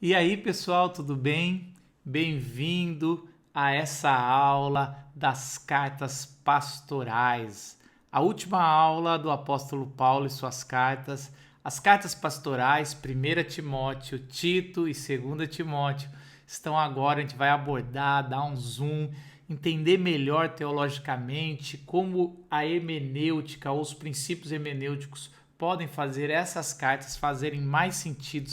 E aí, pessoal, tudo bem? Bem-vindo a essa aula das cartas pastorais. A última aula do apóstolo Paulo e suas cartas, as cartas pastorais, 1 Timóteo, Tito e 2 Timóteo, estão agora, a gente vai abordar, dar um zoom, entender melhor teologicamente como a hermenêutica ou os princípios hermenêuticos podem fazer essas cartas fazerem mais sentido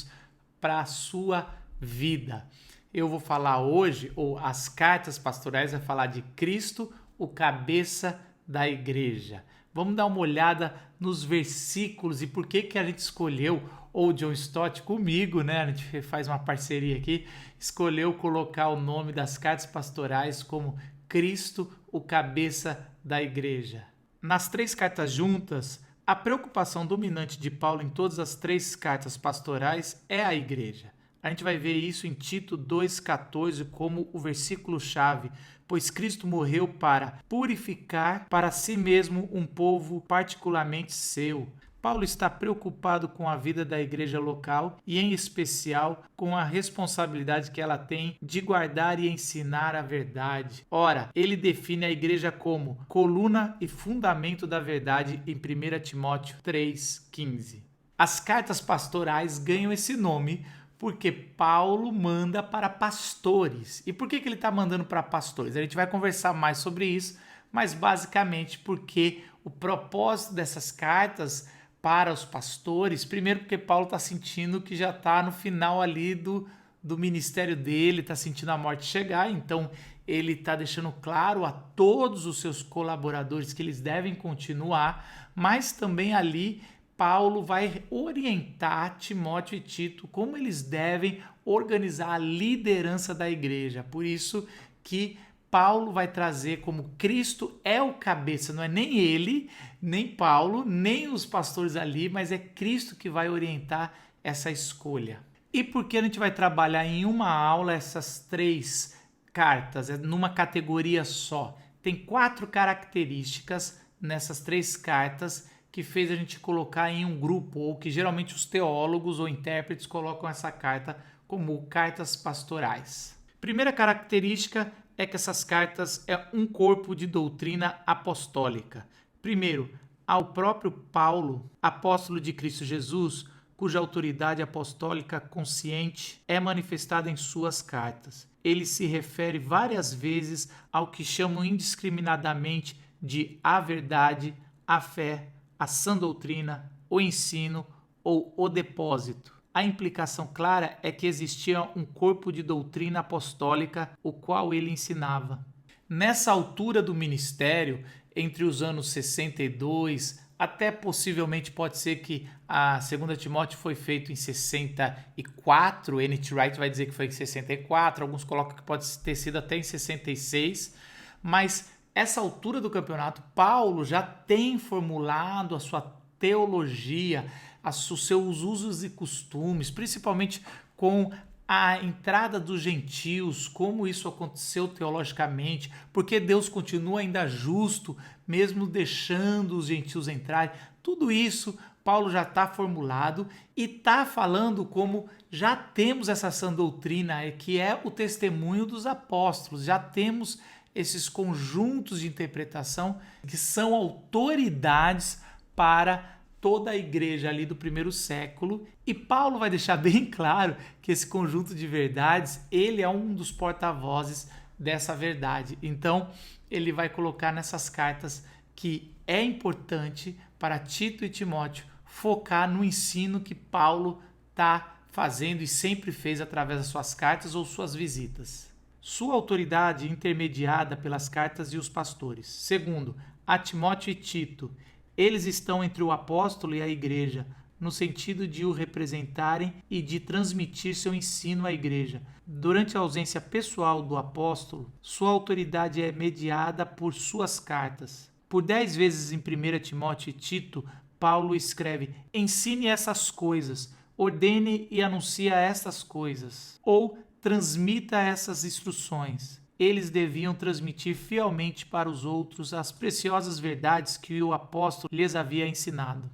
para a sua vida. Eu vou falar hoje, ou as cartas pastorais vai falar de Cristo, o cabeça da igreja. Vamos dar uma olhada nos versículos e por que a gente escolheu, ou John Stott comigo, né? A gente faz uma parceria aqui, escolheu colocar o nome das cartas pastorais como Cristo, o cabeça da igreja. Nas três cartas juntas, a preocupação dominante de Paulo em todas as três cartas pastorais é a igreja. A gente vai ver isso em Tito 2,14 como o versículo-chave, pois Cristo morreu para purificar para si mesmo um povo particularmente seu. Paulo está preocupado com a vida da igreja local e, em especial, com a responsabilidade que ela tem de guardar e ensinar a verdade. Ora, ele define a igreja como coluna e fundamento da verdade em 1 Timóteo 3,15. As cartas pastorais ganham esse nome porque Paulo manda para pastores. E por que ele está mandando para pastores? A gente vai conversar mais sobre isso, mas basicamente porque o propósito dessas cartas para os pastores, primeiro porque Paulo está sentindo que já está no final ali do ministério dele, está sentindo a morte chegar, então ele está deixando claro a todos os seus colaboradores que eles devem continuar, mas também ali Paulo vai orientar Timóteo e Tito como eles devem organizar a liderança da igreja. Por isso que Paulo vai trazer como Cristo é o cabeça, não é nem ele, nem Paulo, nem os pastores ali, mas é Cristo que vai orientar essa escolha. E por que a gente vai trabalhar em uma aula essas três cartas, numa categoria só? Tem 4 características nessas 3 cartas que fez a gente colocar em um grupo, ou que geralmente os teólogos ou intérpretes colocam essa carta como cartas pastorais. Primeira característica é que essas cartas é um corpo de doutrina apostólica. Primeiro, ao próprio Paulo, apóstolo de Cristo Jesus, cuja autoridade apostólica consciente é manifestada em suas cartas. Ele se refere várias vezes ao que chamam indiscriminadamente de a verdade, a fé, a sã doutrina, o ensino ou o depósito. A implicação clara é que existia um corpo de doutrina apostólica, o qual ele ensinava. Nessa altura do ministério, entre os anos 62, até possivelmente pode ser que a 2 Timóteo foi feito em 64, N.T. Wright vai dizer que foi em 64, alguns colocam que pode ter sido até em 66, mas essa altura do campeonato, Paulo já tem formulado a sua teologia, os seus usos e costumes, principalmente com a entrada dos gentios, como isso aconteceu teologicamente, porque Deus continua ainda justo, mesmo deixando os gentios entrarem. Tudo isso Paulo já está formulado e está falando como já temos essa sã doutrina, que é o testemunho dos apóstolos, já temos esses conjuntos de interpretação que são autoridades para toda a igreja ali do primeiro século, e Paulo vai deixar bem claro que esse conjunto de verdades, ele é um dos porta-vozes dessa verdade. Então, ele vai colocar nessas cartas que é importante para Tito e Timóteo focar no ensino que Paulo está fazendo e sempre fez através das suas cartas ou suas visitas. Sua autoridade intermediada pelas cartas e os pastores. Segundo, a Timóteo e Tito. Eles estão entre o apóstolo e a igreja, no sentido de o representarem e de transmitir seu ensino à igreja. Durante a ausência pessoal do apóstolo, sua autoridade é mediada por suas cartas. Por 10 vezes em 1 Timóteo e Tito, Paulo escreve: ensine essas coisas, ordene e anuncie estas coisas, ou transmita essas instruções. Eles deviam transmitir fielmente para os outros as preciosas verdades que o apóstolo lhes havia ensinado.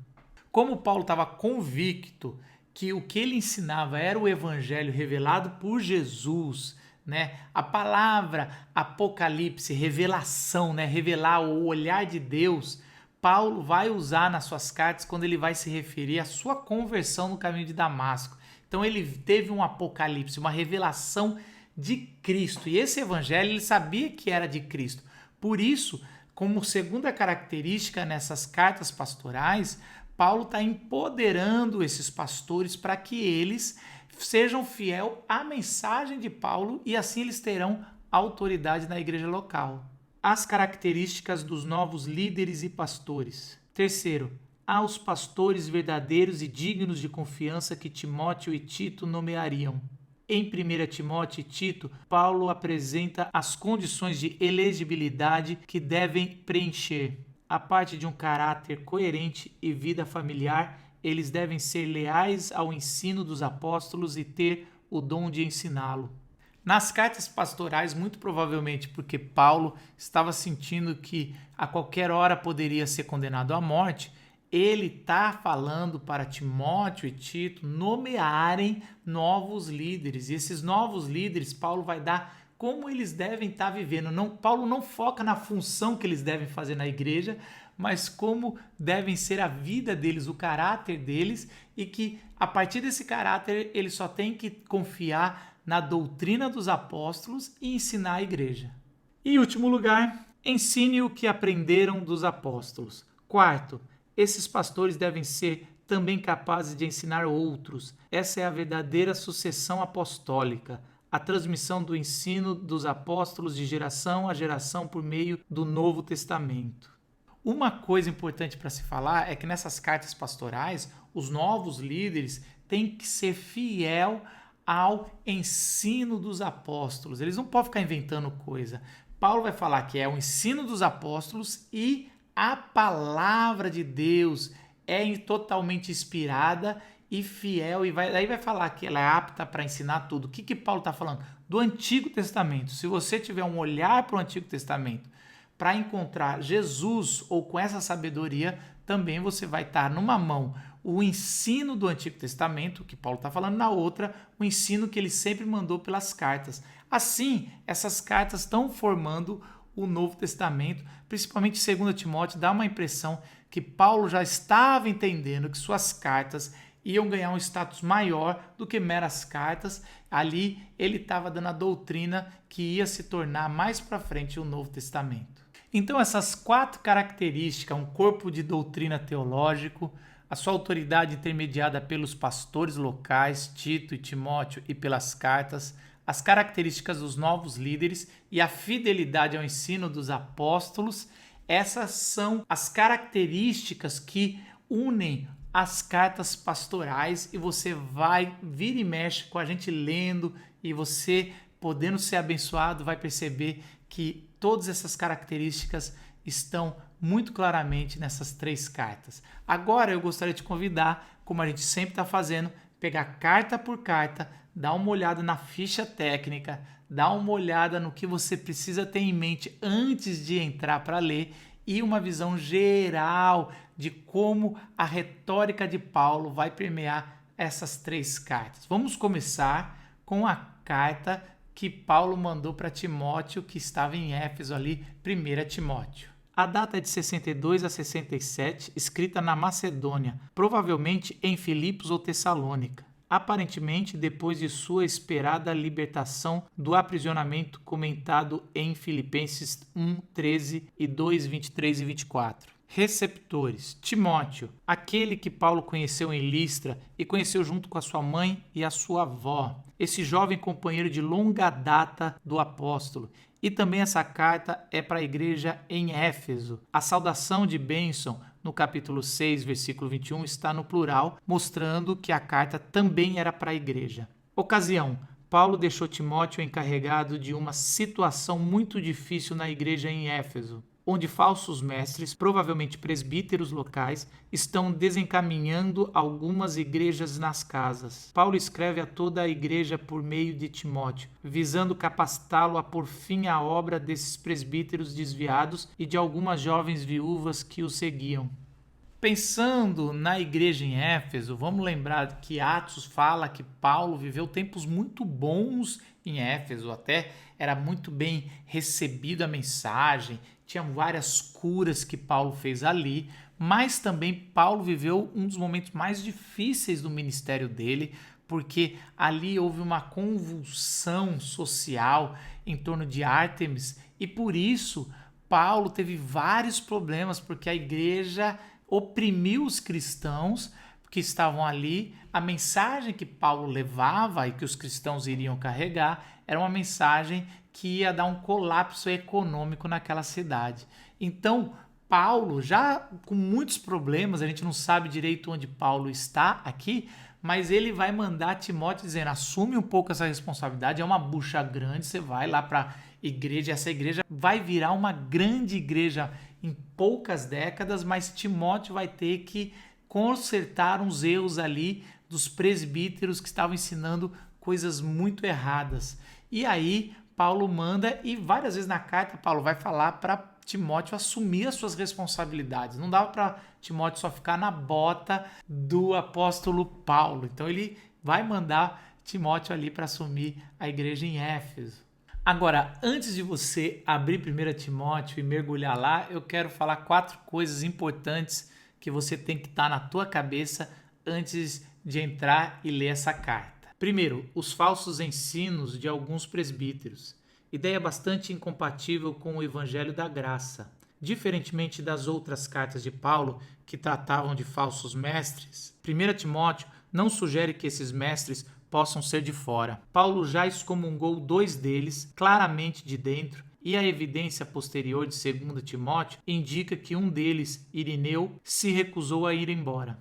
Como Paulo estava convicto que o que ele ensinava era o evangelho revelado por Jesus, né? A palavra Apocalipse, revelação, né? Revelar o olhar de Deus, Paulo vai usar nas suas cartas quando ele vai se referir à sua conversão no caminho de Damasco. Então ele teve um apocalipse, uma revelação de Cristo. E esse evangelho ele sabia que era de Cristo. Por isso, como segunda característica nessas cartas pastorais, Paulo está empoderando esses pastores para que eles sejam fiéis à mensagem de Paulo e assim eles terão autoridade na igreja local. As características dos novos líderes e pastores. Terceiro, aos pastores verdadeiros e dignos de confiança que Timóteo e Tito nomeariam. Em 1 Timóteo e Tito, Paulo apresenta as condições de elegibilidade que devem preencher. A parte de um caráter coerente e vida familiar, eles devem ser leais ao ensino dos apóstolos e ter o dom de ensiná-lo. Nas cartas pastorais, muito provavelmente porque Paulo estava sentindo que a qualquer hora poderia ser condenado à morte, ele está falando para Timóteo e Tito nomearem novos líderes. E esses novos líderes, Paulo vai dar como eles devem estar vivendo. Paulo não foca na função que eles devem fazer na igreja, mas como devem ser a vida deles, o caráter deles, e que a partir desse caráter eles só têm que confiar na doutrina dos apóstolos e ensinar a igreja. E em último lugar, ensine o que aprenderam dos apóstolos. Quarto, esses pastores devem ser também capazes de ensinar outros. Essa é a verdadeira sucessão apostólica, a transmissão do ensino dos apóstolos de geração a geração por meio do Novo Testamento. Uma coisa importante para se falar é que nessas cartas pastorais, os novos líderes têm que ser fiel ao ensino dos apóstolos. Eles não podem ficar inventando coisa. Paulo vai falar que é o ensino dos apóstolos e a palavra de Deus é totalmente inspirada e fiel, e daí vai falar que ela é apta para ensinar tudo. O que Paulo está falando? Do Antigo Testamento. Se você tiver um olhar para o Antigo Testamento para encontrar Jesus ou com essa sabedoria, também você vai estar numa mão o ensino do Antigo Testamento, que Paulo está falando, na outra, o ensino que ele sempre mandou pelas cartas. Assim, essas cartas estão formando o Novo Testamento, principalmente 2 Timóteo, dá uma impressão que Paulo já estava entendendo que suas cartas iam ganhar um status maior do que meras cartas. Ali ele estava dando a doutrina que ia se tornar mais para frente o Novo Testamento. Então essas 4 características, um corpo de doutrina teológico, a sua autoridade intermediada pelos pastores locais, Tito e Timóteo, e pelas cartas, as características dos novos líderes e a fidelidade ao ensino dos apóstolos, essas são as características que unem as cartas pastorais, e você vai vir e mexe com a gente lendo, e você, podendo ser abençoado, vai perceber que todas essas características estão muito claramente nessas 3 cartas. Agora eu gostaria de te convidar, como a gente sempre está fazendo, pegar carta por carta, dar uma olhada na ficha técnica, dar uma olhada no que você precisa ter em mente antes de entrar para ler, e uma visão geral de como a retórica de Paulo vai permear essas 3 cartas. Vamos começar com a carta que Paulo mandou para Timóteo, que estava em Éfeso ali, 1 Timóteo. A data é de 62 a 67, escrita na Macedônia, provavelmente em Filipos ou Tessalônica. Aparentemente depois de sua esperada libertação do aprisionamento comentado em Filipenses 1:13 e 2:23 e 24. Receptores: Timóteo, aquele que Paulo conheceu em Listra e conheceu junto com a sua mãe e a sua avó, esse jovem companheiro de longa data do apóstolo. E também essa carta é para a igreja em Éfeso. A saudação de bênção no capítulo 6, versículo 21, está no plural, mostrando que a carta também era para a igreja. Ocasião: Paulo deixou Timóteo encarregado de uma situação muito difícil na igreja em Éfeso, onde falsos mestres, provavelmente presbíteros locais, estão desencaminhando algumas igrejas nas casas. Paulo escreve a toda a igreja por meio de Timóteo, visando capacitá-lo a pôr fim à obra desses presbíteros desviados e de algumas jovens viúvas que o seguiam. Pensando na igreja em Éfeso, vamos lembrar que Atos fala que Paulo viveu tempos muito bons em Éfeso, até era muito bem recebida a mensagem, tinha várias curas que Paulo fez ali, mas também Paulo viveu um dos momentos mais difíceis do ministério dele, porque ali houve uma convulsão social em torno de Ártemis e por isso Paulo teve vários problemas, porque a igreja oprimiu os cristãos que estavam ali. A mensagem que Paulo levava e que os cristãos iriam carregar era uma mensagem que ia dar um colapso econômico naquela cidade. Então, Paulo, já com muitos problemas, a gente não sabe direito onde Paulo está aqui, mas ele vai mandar Timóteo dizendo, assume um pouco essa responsabilidade, é uma bucha grande, você vai lá para a igreja, essa igreja vai virar uma grande igreja em poucas décadas, mas Timóteo vai ter que consertar uns erros ali dos presbíteros que estavam ensinando coisas muito erradas. E aí Paulo manda, e várias vezes na carta Paulo vai falar para Timóteo assumir as suas responsabilidades. Não dava para Timóteo só ficar na bota do apóstolo Paulo. Então ele vai mandar Timóteo ali para assumir a igreja em Éfeso. Agora, antes de você abrir 1 Timóteo e mergulhar lá, eu quero falar 4 coisas importantes que você tem que estar na tua cabeça antes de entrar e ler essa carta. Primeiro, os falsos ensinos de alguns presbíteros. Ideia bastante incompatível com o evangelho da graça. Diferentemente das outras cartas de Paulo, que tratavam de falsos mestres, 1 Timóteo não sugere que esses mestres possam ser de fora. Paulo já excomungou 2 deles, claramente de dentro, e a evidência posterior de 2 Timóteo indica que um deles, Irineu, se recusou a ir embora.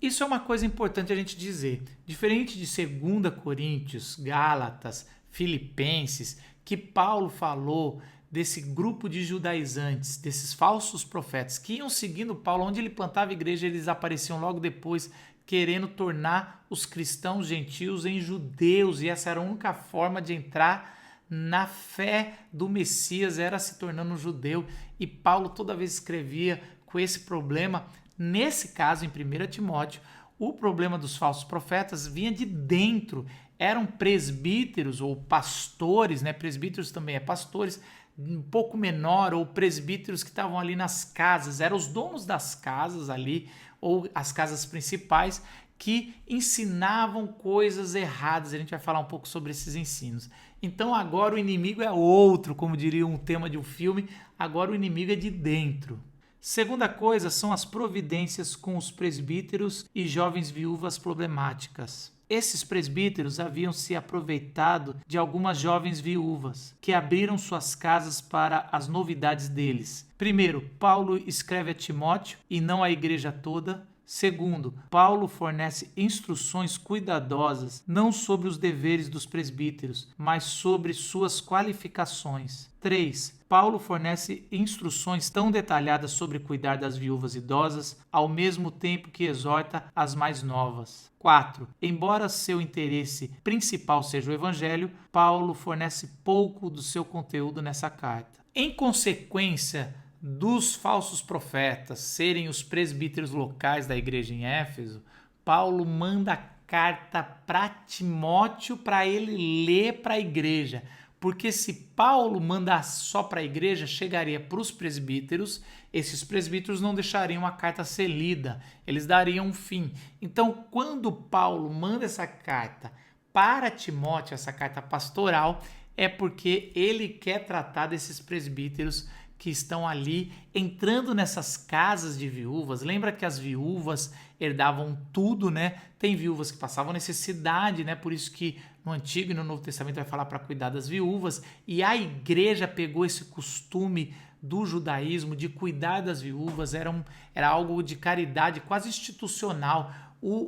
Isso é uma coisa importante a gente dizer. Diferente de 2 Coríntios, Gálatas, Filipenses, que Paulo falou desse grupo de judaizantes, desses falsos profetas que iam seguindo Paulo, onde ele plantava igreja, eles apareciam logo depois querendo tornar os cristãos gentios em judeus, e essa era a única forma de entrar na fé do Messias, era se tornando um judeu, e Paulo toda vez escrevia com esse problema. Nesse caso, em 1 Timóteo, o problema dos falsos profetas vinha de dentro, eram presbíteros ou pastores, né? Presbíteros também é pastores, um pouco menor, ou presbíteros que estavam ali nas casas, eram os donos das casas ali, ou as casas principais, que ensinavam coisas erradas. A gente vai falar um pouco sobre esses ensinos. Então agora o inimigo é outro, como diria um tema de um filme, agora o inimigo é de dentro. Segunda coisa são as providências com os presbíteros e jovens viúvas problemáticas. Esses presbíteros haviam se aproveitado de algumas jovens viúvas, que abriram suas casas para as novidades deles. Primeiro, Paulo escreve a Timóteo e não à igreja toda. Segundo, Paulo fornece instruções cuidadosas não sobre os deveres dos presbíteros, mas sobre suas qualificações. 3. Paulo fornece instruções tão detalhadas sobre cuidar das viúvas idosas, ao mesmo tempo que exorta as mais novas. 4. Embora seu interesse principal seja o evangelho, Paulo fornece pouco do seu conteúdo nessa carta. Em consequência dos falsos profetas serem os presbíteros locais da igreja em Éfeso, Paulo manda a carta para Timóteo para ele ler para a igreja. Porque se Paulo mandar só para a igreja, chegaria para os presbíteros, esses presbíteros não deixariam a carta ser lida, eles dariam um fim. Então, quando Paulo manda essa carta para Timóteo, essa carta pastoral, é porque ele quer tratar desses presbíteros que estão ali entrando nessas casas de viúvas. Lembra que as viúvas herdavam tudo, né? Tem viúvas que passavam necessidade, né? Por isso que no Antigo e no Novo Testamento vai falar para cuidar das viúvas. E a igreja pegou esse costume do judaísmo de cuidar das viúvas, era algo de caridade quase institucional.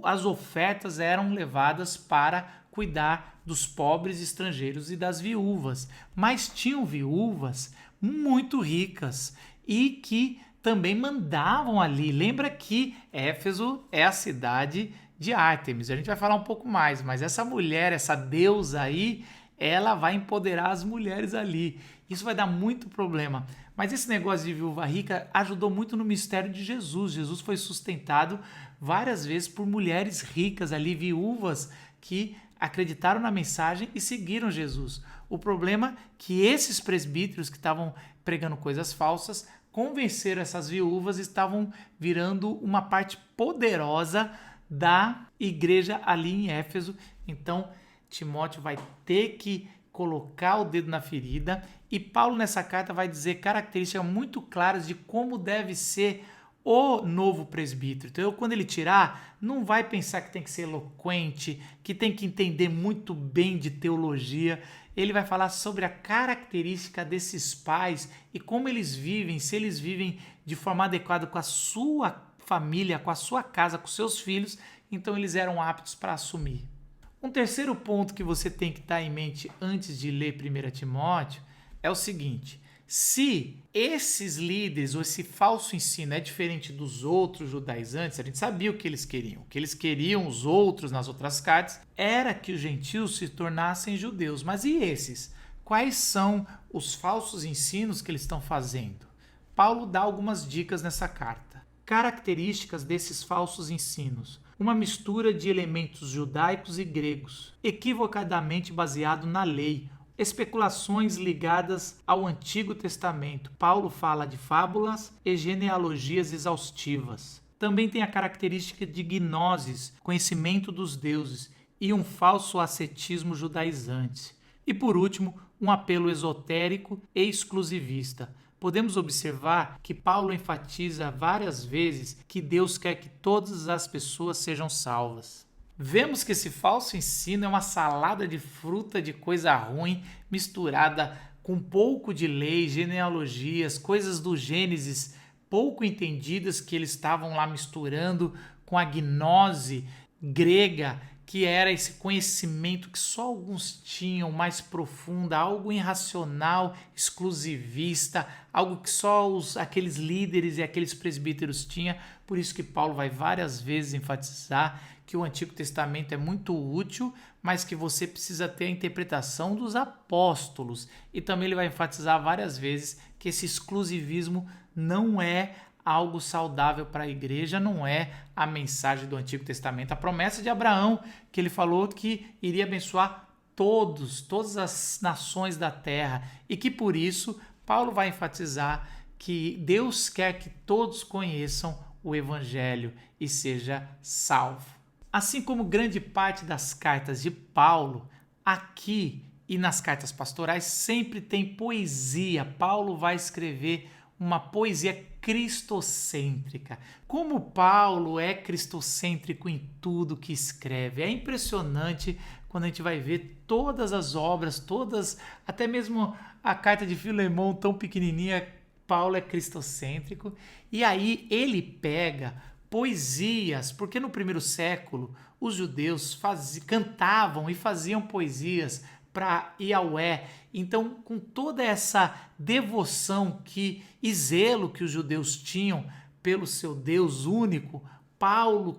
As ofertas eram levadas para cuidar dos pobres estrangeiros e das viúvas. Mas tinham viúvas muito ricas e que também mandavam ali. Lembra que Éfeso é a cidade de Ártemis. A gente vai falar um pouco mais, mas essa mulher, essa deusa aí, ela vai empoderar as mulheres ali. Isso vai dar muito problema. Mas esse negócio de viúva rica ajudou muito no mistério de Jesus. Jesus foi sustentado várias vezes por mulheres ricas ali, viúvas, que acreditaram na mensagem e seguiram Jesus. O problema é que esses presbíteros que estavam pregando coisas falsas convenceram essas viúvas e estavam virando uma parte poderosa da igreja ali em Éfeso. Então, Timóteo vai ter que colocar o dedo na ferida e Paulo nessa carta vai dizer características muito claras de como deve ser o novo presbítero. Então, quando ele tirar, não vai pensar que tem que ser eloquente, que tem que entender muito bem de teologia. Ele vai falar sobre a característica desses pais e como eles vivem, se eles vivem de forma adequada com a sua família, com a sua casa, com seus filhos, então eles eram aptos para assumir. Um terceiro ponto que você tem que estar em mente antes de ler 1 Timóteo é o seguinte: se esses líderes ou esse falso ensino é diferente dos outros judaizantes, a gente sabia o que eles queriam. O que eles queriam, os outros, nas outras cartas, era que os gentios se tornassem judeus. Mas e esses? Quais são os falsos ensinos que eles estão fazendo? Paulo dá algumas dicas nessa carta. Características desses falsos ensinos: uma mistura de elementos judaicos e gregos, equivocadamente baseado na lei, especulações ligadas ao Antigo Testamento. Paulo fala de fábulas e genealogias exaustivas. Também tem a característica de gnoses, conhecimento dos deuses, e um falso ascetismo judaizante. E por último, um apelo esotérico e exclusivista. Podemos observar que Paulo enfatiza várias vezes que Deus quer que todas as pessoas sejam salvas. Vemos que esse falso ensino é uma salada de fruta de coisa ruim, misturada com pouco de lei, genealogias, coisas do Gênesis pouco entendidas que eles estavam lá misturando com a gnose grega, que era esse conhecimento que só alguns tinham, mais profunda, algo irracional, exclusivista, algo que só aqueles líderes e aqueles presbíteros tinham. Por isso que Paulo vai várias vezes enfatizar que o Antigo Testamento é muito útil, mas que você precisa ter a interpretação dos apóstolos. E também ele vai enfatizar várias vezes que esse exclusivismo não é algo saudável para a igreja, não é a mensagem do Antigo Testamento. A promessa de Abraão, que ele falou que iria abençoar todas as nações da terra, e que por isso Paulo vai enfatizar que Deus quer que todos conheçam o Evangelho e seja salvo. Assim como grande parte das cartas de Paulo, aqui e nas cartas pastorais sempre tem poesia. Paulo vai escrever uma poesia cristocêntrica. Como Paulo é cristocêntrico em tudo que escreve. É impressionante quando a gente vai ver todas as obras, até mesmo a carta de Filemão tão pequenininha, Paulo é cristocêntrico. E aí ele pega poesias, porque no primeiro século os judeus cantavam e faziam poesias para Yahweh. Então, com toda essa devoção e zelo que os judeus tinham pelo seu Deus único, Paulo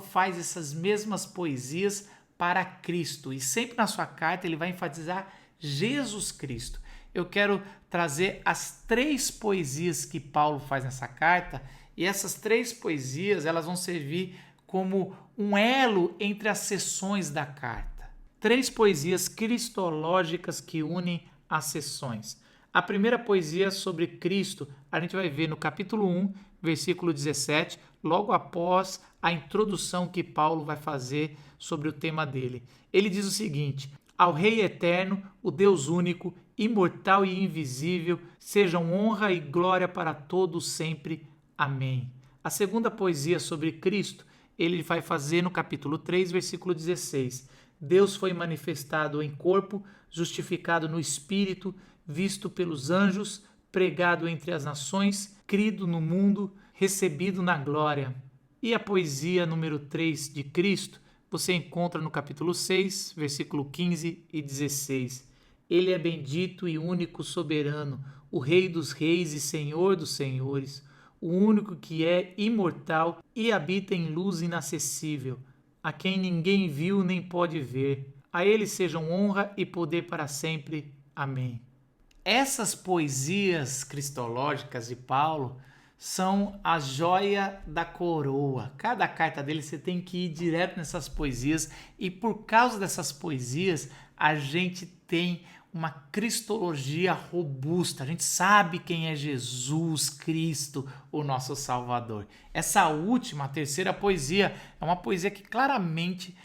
faz essas mesmas poesias para Cristo. E sempre na sua carta ele vai enfatizar Jesus Cristo. Eu quero trazer as 3 poesias que Paulo faz nessa carta, e essas 3 poesias elas vão servir como um elo entre as seções da carta. 3 poesias cristológicas que unem as seções. A primeira poesia sobre Cristo, a gente vai ver no capítulo 1, versículo 17, logo após a introdução que Paulo vai fazer sobre o tema dele. Ele diz o seguinte: ao Rei eterno, o Deus único, imortal e invisível, sejam honra e glória para todos sempre. Amém. A segunda poesia sobre Cristo, ele vai fazer no capítulo 3, versículo 16. Deus foi manifestado em corpo, justificado no Espírito, visto pelos anjos, pregado entre as nações, crido no mundo, recebido na glória. E a poesia número 3 de Cristo, você encontra no capítulo 6, versículo 15 e 16. Ele é bendito e único soberano, o Rei dos reis e Senhor dos senhores, o único que é imortal e habita em luz inacessível, a quem ninguém viu nem pode ver. A ele sejam honra e poder para sempre. Amém. Essas poesias cristológicas de Paulo são a joia da coroa. Cada carta dele você tem que ir direto nessas poesias e por causa dessas poesias a gente tem uma cristologia robusta. A gente sabe quem é Jesus Cristo, o nosso Salvador. Essa última, a terceira poesia, é uma poesia que claramente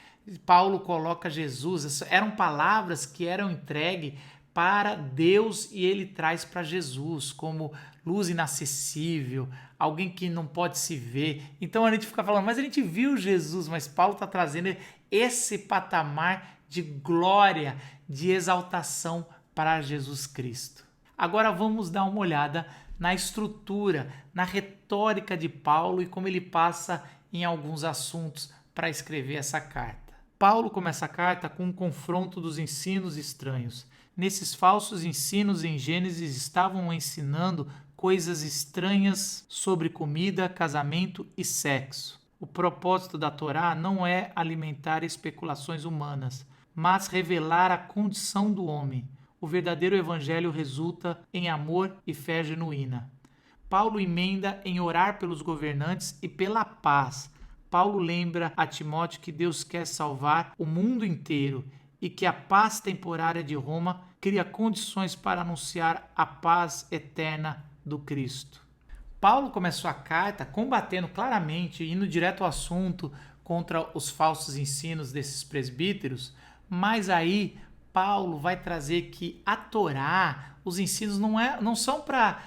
Paulo coloca Jesus. Eram palavras que eram entregues para Deus e ele traz para Jesus como luz inacessível, alguém que não pode se ver. Então a gente fica falando, mas a gente viu Jesus, mas Paulo está trazendo esse patamar de glória, de exaltação para Jesus Cristo. Agora vamos dar uma olhada na estrutura, na retórica de Paulo e como ele passa em alguns assuntos para escrever essa carta. Paulo começa a carta com um confronto dos ensinos estranhos. Nesses falsos ensinos em Gênesis estavam ensinando coisas estranhas sobre comida, casamento e sexo. O propósito da Torá não é alimentar especulações humanas, mas revelar a condição do homem. O verdadeiro evangelho resulta em amor e fé genuína. Paulo emenda em orar pelos governantes e pela paz. Paulo lembra a Timóteo que Deus quer salvar o mundo inteiro e que a paz temporária de Roma cria condições para anunciar a paz eterna do Cristo. Paulo começou a carta combatendo claramente, indo direto ao assunto contra os falsos ensinos desses presbíteros, mas aí Paulo vai trazer que a Torá, os ensinos não são para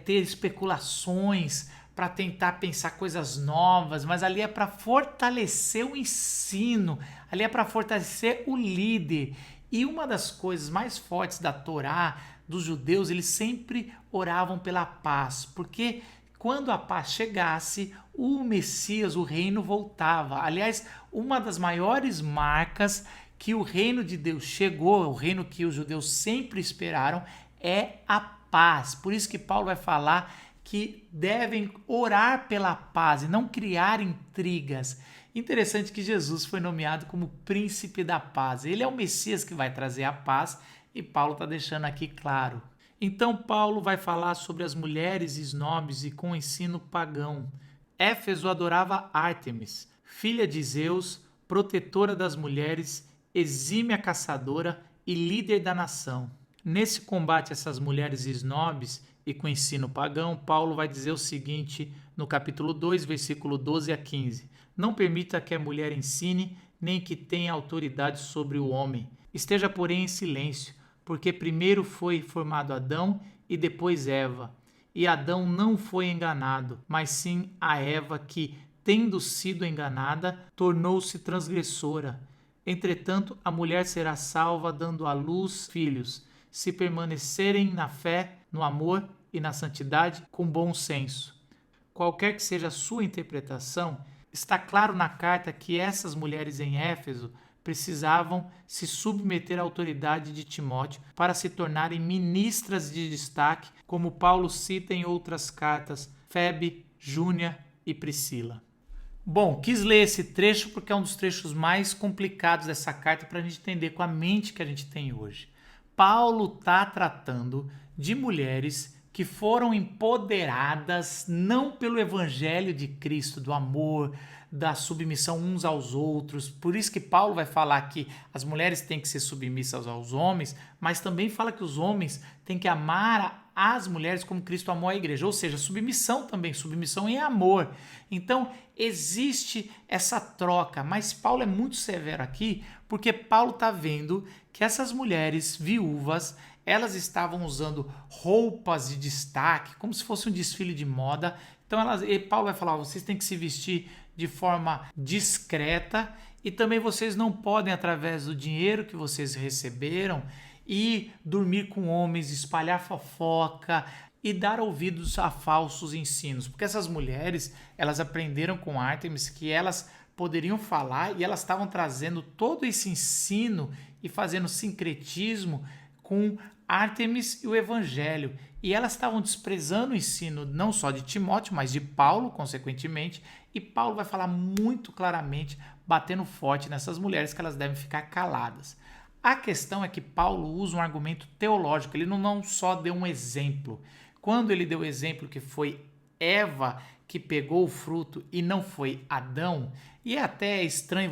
ter especulações, para tentar pensar coisas novas, mas ali é para fortalecer o ensino, ali é para fortalecer o líder. E uma das coisas mais fortes da Torá, dos judeus, eles sempre oravam pela paz, porque quando a paz chegasse, o Messias, o reino voltava. Aliás, uma das maiores marcas que o reino de Deus chegou, o reino que os judeus sempre esperaram, é a paz. Por isso que Paulo vai falar que devem orar pela paz e não criar intrigas. Interessante que Jesus foi nomeado como príncipe da paz. Ele é o Messias que vai trazer a paz e Paulo está deixando aqui claro. Então Paulo vai falar sobre as mulheres snobs e com ensino pagão. Éfeso adorava Ártemis, filha de Zeus, protetora das mulheres, exímia caçadora e líder da nação. Nesse combate a essas mulheres snobs e com ensino pagão, Paulo vai dizer o seguinte no capítulo 2, versículo 12 a 15. Não permita que a mulher ensine, nem que tenha autoridade sobre o homem. Esteja, porém, em silêncio, porque primeiro foi formado Adão e depois Eva. E Adão não foi enganado, mas sim a Eva que, tendo sido enganada, tornou-se transgressora. Entretanto, a mulher será salva dando à luz filhos, se permanecerem na fé, no amor e na santidade com bom senso. Qualquer que seja a sua interpretação, está claro na carta que essas mulheres em Éfeso precisavam se submeter à autoridade de Timóteo para se tornarem ministras de destaque, como Paulo cita em outras cartas, Febe, Júnia e Priscila. Bom, quis ler esse trecho porque é um dos trechos mais complicados dessa carta para a gente entender com a mente que a gente tem hoje. Paulo está tratando de mulheres que foram empoderadas não pelo evangelho de Cristo, do amor, da submissão uns aos outros. Por isso que Paulo vai falar que as mulheres têm que ser submissas aos homens, mas também fala que os homens têm que amar as mulheres como Cristo amou a igreja. Ou seja, submissão também, submissão em amor. Então, existe essa troca, mas Paulo é muito severo aqui, porque Paulo está vendo que essas mulheres viúvas, elas estavam usando roupas de destaque, como se fosse um desfile de moda. Então, Paulo vai falar, vocês têm que se vestir de forma discreta e também vocês não podem, através do dinheiro que vocês receberam, ir dormir com homens, espalhar fofoca e dar ouvidos a falsos ensinos. Porque essas mulheres, elas aprenderam com Ártemis que elas poderiam falar e elas estavam trazendo todo esse ensino e fazendo sincretismo com Ártemis e o evangelho. e elas estavam desprezando o ensino não só de Timóteo, mas de Paulo, consequentemente, e Paulo vai falar muito claramente, batendo forte nessas mulheres, que elas devem ficar caladas. A questão é que Paulo usa um argumento teológico, ele não só deu um exemplo. Quando ele deu o exemplo que foi Eva que pegou o fruto e não foi Adão, e é até estranho,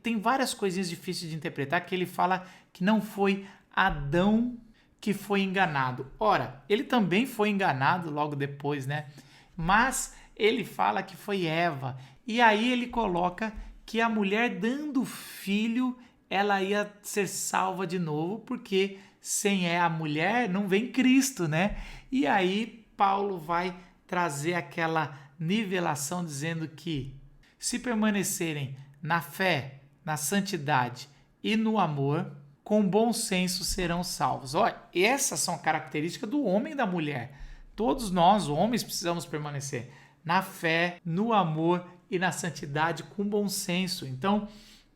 tem várias coisinhas difíceis de interpretar, que ele fala que não foi Adão que foi enganado. Ora, ele também foi enganado logo depois, né? Mas ele fala que foi Eva. E aí ele coloca que a mulher dando filho, ela ia ser salva de novo, porque sem a mulher não vem Cristo, né? E aí Paulo vai trazer aquela nivelação dizendo que se permanecerem na fé, na santidade e no amor, com bom senso serão salvos. Olha, essas são características do homem e da mulher. Todos nós, homens, precisamos permanecer na fé, no amor e na santidade com bom senso. Então,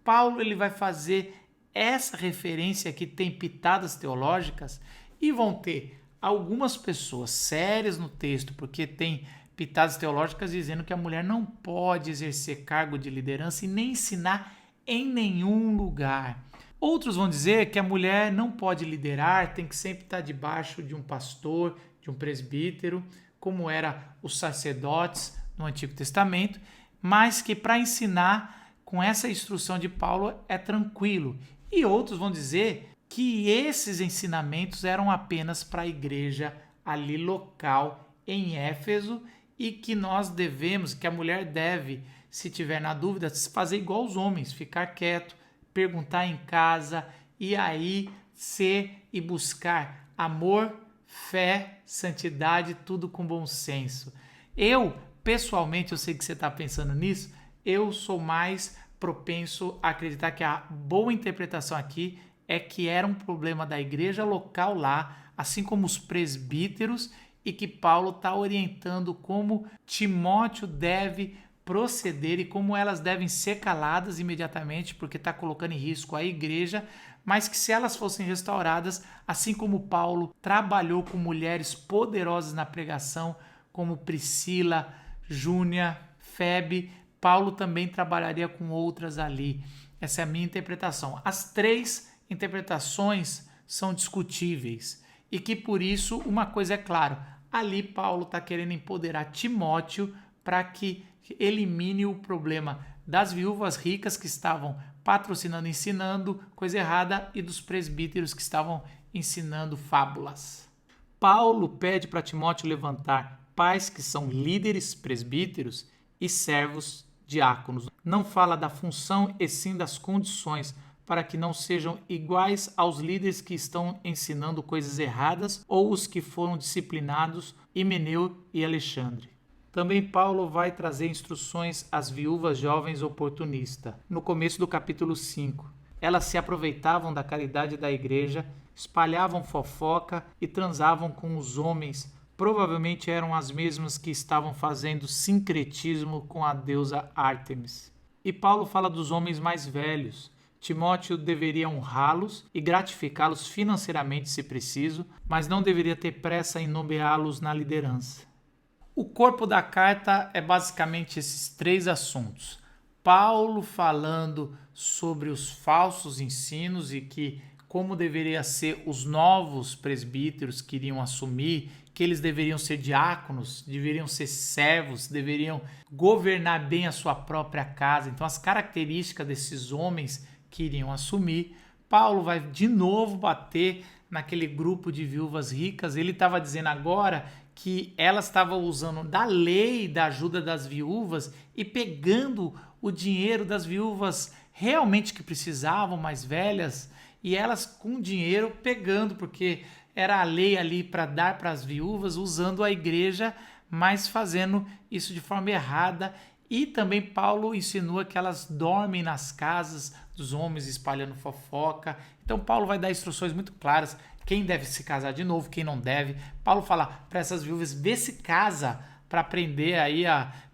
Paulo ele vai fazer essa referência que tem pitadas teológicas e vão ter algumas pessoas sérias no texto, porque tem pitadas teológicas dizendo que a mulher não pode exercer cargo de liderança e nem ensinar em nenhum lugar. Outros vão dizer que a mulher não pode liderar, tem que sempre estar debaixo de um pastor, de um presbítero, como eram os sacerdotes no Antigo Testamento, mas que para ensinar com essa instrução de Paulo é tranquilo. E outros vão dizer que esses ensinamentos eram apenas para a igreja ali local em Éfeso e que nós devemos, que a mulher deve, se tiver na dúvida, fazer igual os homens, ficar quieto, perguntar em casa e aí ser e buscar amor, fé, santidade, tudo com bom senso. Eu, pessoalmente, eu sei que você está pensando nisso, eu sou mais propenso a acreditar que a boa interpretação aqui é que era um problema da igreja local lá, assim como os presbíteros, e que Paulo está orientando como Timóteo deve proceder e como elas devem ser caladas imediatamente, porque está colocando em risco a igreja, mas que se elas fossem restauradas, assim como Paulo trabalhou com mulheres poderosas na pregação, como Priscila, Júnia, Febe, Paulo também trabalharia com outras ali. Essa é a minha interpretação. As três interpretações são discutíveis e que por isso uma coisa é clara, ali Paulo está querendo empoderar Timóteo para que elimine o problema das viúvas ricas que estavam patrocinando, ensinando coisa errada e dos presbíteros que estavam ensinando fábulas. Paulo pede para Timóteo levantar pais que são líderes presbíteros e servos diáconos. Não fala da função e sim das condições para que não sejam iguais aos líderes que estão ensinando coisas erradas ou os que foram disciplinados, Himeneu e Alexandre. Também Paulo vai trazer instruções às viúvas jovens oportunistas. No começo do capítulo 5, elas se aproveitavam da caridade da igreja, espalhavam fofoca e transavam com os homens. Provavelmente eram as mesmas que estavam fazendo sincretismo com a deusa Ártemis. E Paulo fala dos homens mais velhos. Timóteo deveria honrá-los e gratificá-los financeiramente se preciso, mas não deveria ter pressa em nomeá-los na liderança. O corpo da carta é basicamente esses três assuntos. Paulo falando sobre os falsos ensinos e que como deveria ser os novos presbíteros que iriam assumir, que eles deveriam ser diáconos, deveriam ser servos, deveriam governar bem a sua própria casa. Então as características desses homens que iriam assumir, Paulo vai de novo bater naquele grupo de viúvas ricas. Ele estava dizendo agora que elas estavam usando da lei da ajuda das viúvas e pegando o dinheiro das viúvas realmente que precisavam, mais velhas, e elas com dinheiro pegando, porque era a lei ali para dar para as viúvas, usando a igreja, mas fazendo isso de forma errada. E também Paulo insinua que elas dormem nas casas dos homens espalhando fofoca. Então Paulo vai dar instruções muito claras, quem deve se casar de novo, quem não deve. Paulo fala para essas viúvas, vê se casa para aprender aí,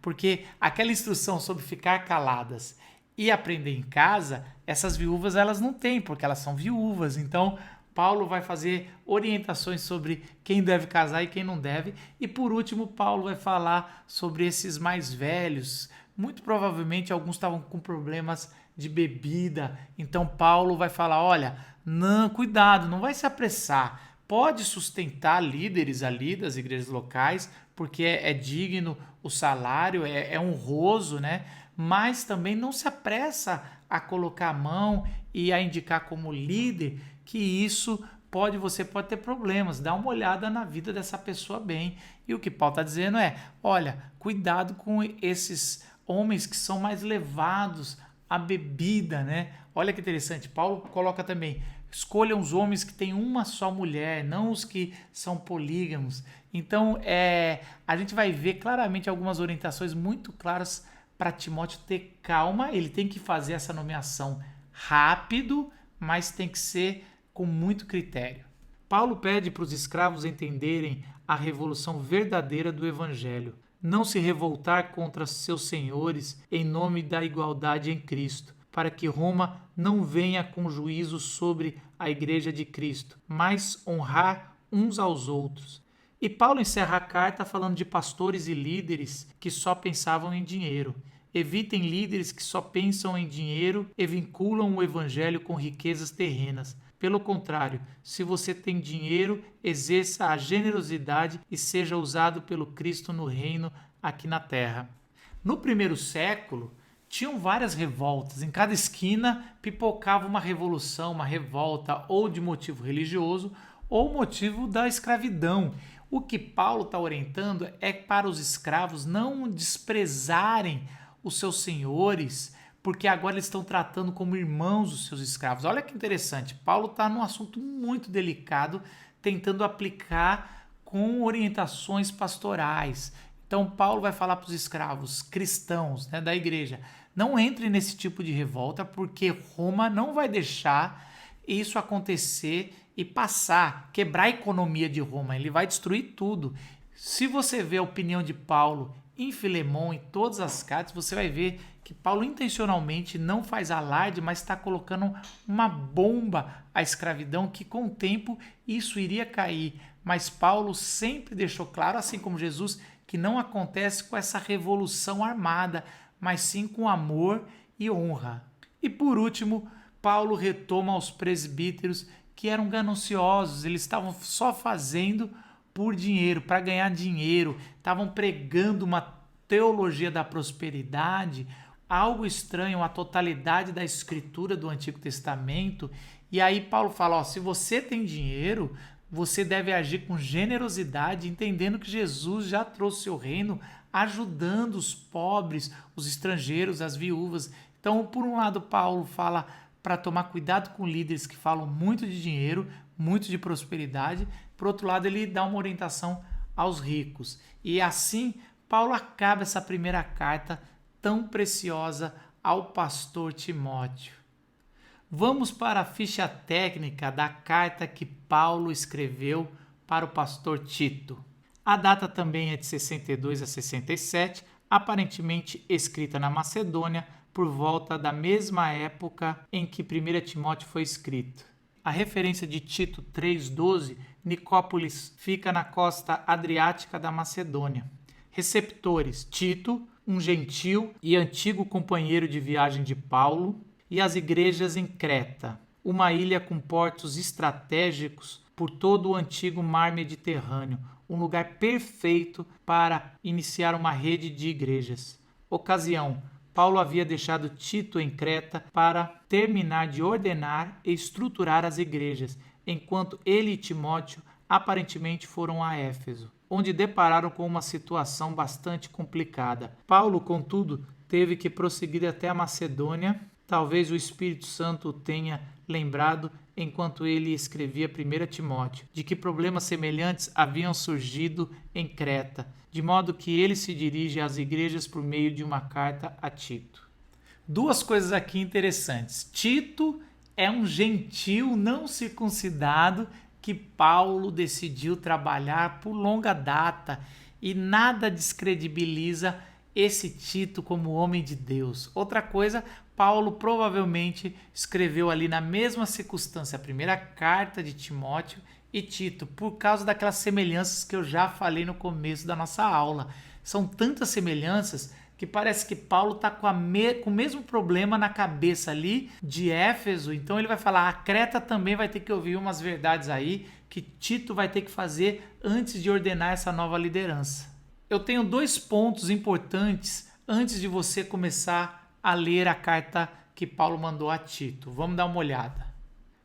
porque aquela instrução sobre ficar caladas e aprender em casa, essas viúvas elas não têm, porque elas são viúvas. Então Paulo vai fazer orientações sobre quem deve casar e quem não deve. E por último, Paulo vai falar sobre esses mais velhos. Muito provavelmente alguns estavam com problemas de bebida. Então Paulo vai falar, olha, não, cuidado, não vai se apressar. Pode sustentar líderes ali das igrejas locais, porque é digno o salário, é honroso, né? Mas também não se apressa a colocar a mão e a indicar como líder, que isso você pode ter problemas. Dá uma olhada na vida dessa pessoa bem. E o que Paulo está dizendo é, olha, cuidado com esses homens que são mais levados à bebida, né? Olha que interessante, Paulo coloca também, escolham os homens que têm uma só mulher, não os que são polígamos. Então, a gente vai ver claramente algumas orientações muito claras para Timóteo ter calma. Ele tem que fazer essa nomeação rápido, mas tem que ser com muito critério. Paulo pede para os escravos entenderem a revolução verdadeira do evangelho. Não se revoltar contra seus senhores em nome da igualdade em Cristo, para que Roma não venha com juízo sobre a igreja de Cristo, mas honrar uns aos outros. E Paulo encerra a carta falando de pastores e líderes que só pensavam em dinheiro. Evitem líderes que só pensam em dinheiro e vinculam o evangelho com riquezas terrenas. Pelo contrário, se você tem dinheiro, exerça a generosidade e seja usado pelo Cristo no reino aqui na terra. No primeiro século, tinham várias revoltas. Em cada esquina pipocava uma revolução, uma revolta ou de motivo religioso ou motivo da escravidão. O que Paulo está orientando é para os escravos não desprezarem os seus senhores, porque agora eles estão tratando como irmãos os seus escravos. Olha que interessante, Paulo está num assunto muito delicado, tentando aplicar com orientações pastorais. Então Paulo vai falar para os escravos cristãos, né, da igreja, não entre nesse tipo de revolta, porque Roma não vai deixar isso acontecer e passar, quebrar a economia de Roma, ele vai destruir tudo. Se você vê a opinião de Paulo em Filemão, em todas as cartas, você vai ver que Paulo intencionalmente não faz alarde, mas está colocando uma bomba à escravidão, que com o tempo isso iria cair. Mas Paulo sempre deixou claro, assim como Jesus, que não acontece com essa revolução armada, mas sim com amor e honra. E por último, Paulo retoma aos presbíteros que eram gananciosos, eles estavam só fazendo por dinheiro, para ganhar dinheiro, estavam pregando uma teologia da prosperidade, algo estranho à totalidade da escritura do Antigo Testamento. E aí Paulo fala, se você tem dinheiro, você deve agir com generosidade, entendendo que Jesus já trouxe seu reino, ajudando os pobres, os estrangeiros, as viúvas. Então, por um lado, Paulo fala para tomar cuidado com líderes que falam muito de dinheiro, muito de prosperidade. Por outro lado, ele dá uma orientação aos ricos. E assim, Paulo acaba essa primeira carta tão preciosa ao pastor Timóteo. Vamos para a ficha técnica da carta que Paulo escreveu para o pastor Tito. A data também é de 62 a 67, aparentemente escrita na Macedônia, por volta da mesma época em que 1 Timóteo foi escrito. A referência de Tito 3,12, Nicópolis fica na costa adriática da Macedônia. Receptores: Tito, um gentil e antigo companheiro de viagem de Paulo, e as igrejas em Creta, uma ilha com portos estratégicos por todo o antigo mar Mediterrâneo, um lugar perfeito para iniciar uma rede de igrejas. Ocasião: Paulo havia deixado Tito em Creta para terminar de ordenar e estruturar as igrejas, enquanto ele e Timóteo aparentemente foram a Éfeso, onde depararam com uma situação bastante complicada. Paulo, contudo, teve que prosseguir até a Macedônia. Talvez o Espírito Santo o tenha lembrado enquanto ele escrevia 1 Timóteo, de que problemas semelhantes haviam surgido em Creta, de modo que ele se dirige às igrejas por meio de uma carta a Tito. Duas coisas aqui interessantes. Tito é um gentil não circuncidado que Paulo decidiu trabalhar por longa data, e nada descredibiliza esse Tito como homem de Deus. Outra coisa, Paulo provavelmente escreveu ali na mesma circunstância a primeira carta de Timóteo e Tito, por causa daquelas semelhanças que eu já falei no começo da nossa aula. São tantas semelhanças que parece que Paulo está com o mesmo problema na cabeça ali de Éfeso. Então ele vai falar, a Creta também vai ter que ouvir umas verdades aí que Tito vai ter que fazer antes de ordenar essa nova liderança. Eu tenho 2 pontos importantes antes de você começar a ler a carta que Paulo mandou a Tito. Vamos dar uma olhada.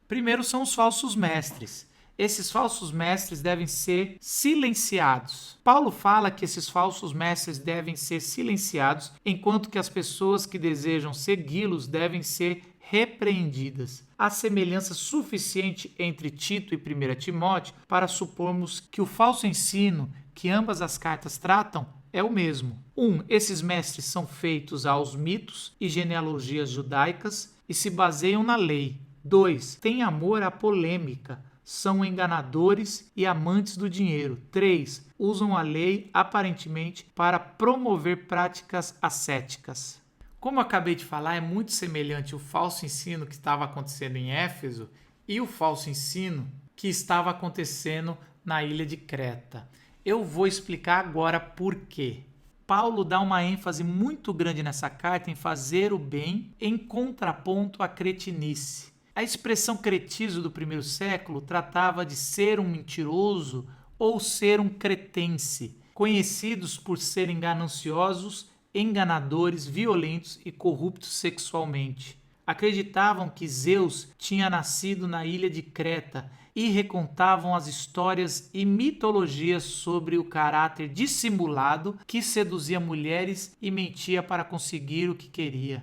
Primeiro são os falsos mestres. Esses falsos mestres devem ser silenciados. Paulo fala que esses falsos mestres devem ser silenciados, enquanto que as pessoas que desejam segui-los devem ser repreendidas. Há semelhança suficiente entre Tito e 1 Timóteo para supormos que o falso ensino que ambas as cartas tratam é o mesmo. 1. Esses mestres são feitos aos mitos e genealogias judaicas e se baseiam na lei. 2. Têm amor à polêmica, são enganadores e amantes do dinheiro. 3. Usam a lei aparentemente para promover práticas ascéticas. Como eu acabei de falar, é muito semelhante o falso ensino que estava acontecendo em Éfeso e o falso ensino que estava acontecendo na ilha de Creta. Eu vou explicar agora por quê. Paulo dá uma ênfase muito grande nessa carta em fazer o bem em contraponto à cretinice. A expressão cretizo do primeiro século tratava de ser um mentiroso ou ser um cretense, conhecidos por serem gananciosos, enganadores, violentos e corruptos sexualmente. Acreditavam que Zeus tinha nascido na ilha de Creta e recontavam as histórias e mitologias sobre o caráter dissimulado que seduzia mulheres e mentia para conseguir o que queria.